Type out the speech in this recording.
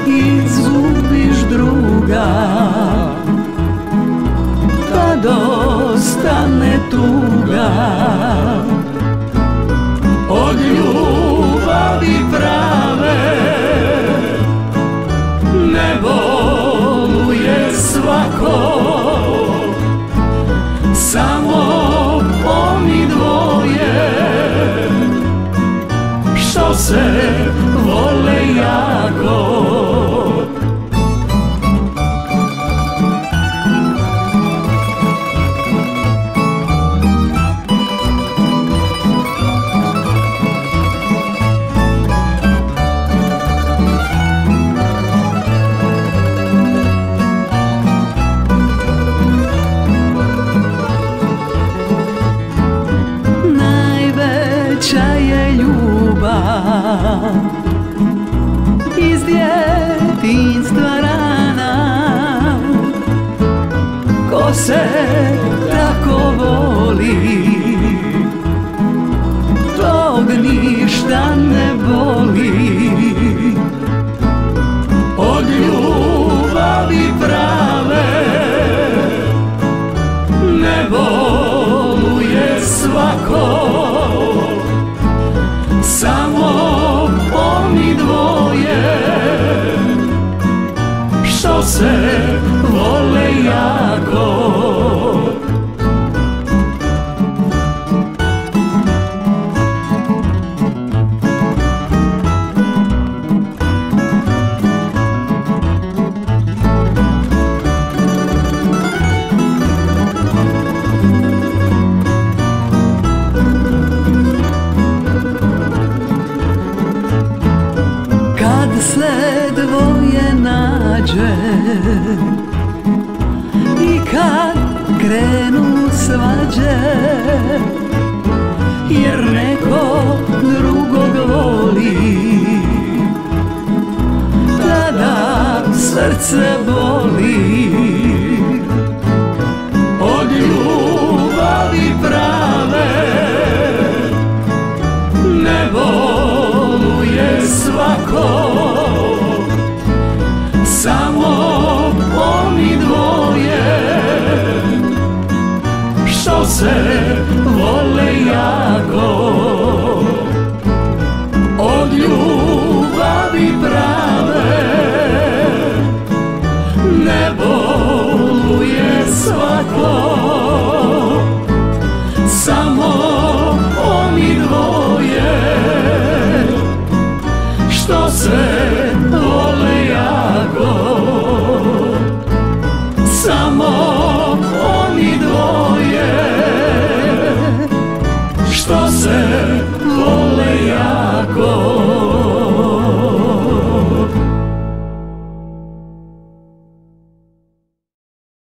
izgubiš druga, tad ostane tuga. Od ljubavi prave ne boluje svako, samo oni dvoje što se vole jako. Najveća je ljubav iz djetinjstva rana, ko se tako voli, tog ništa ne boli. Od ljubavi prave ne boluje svako, samo oni dvoje što se vole jako. Se dvoje nađe i kad krenu svađe, jer neko drugog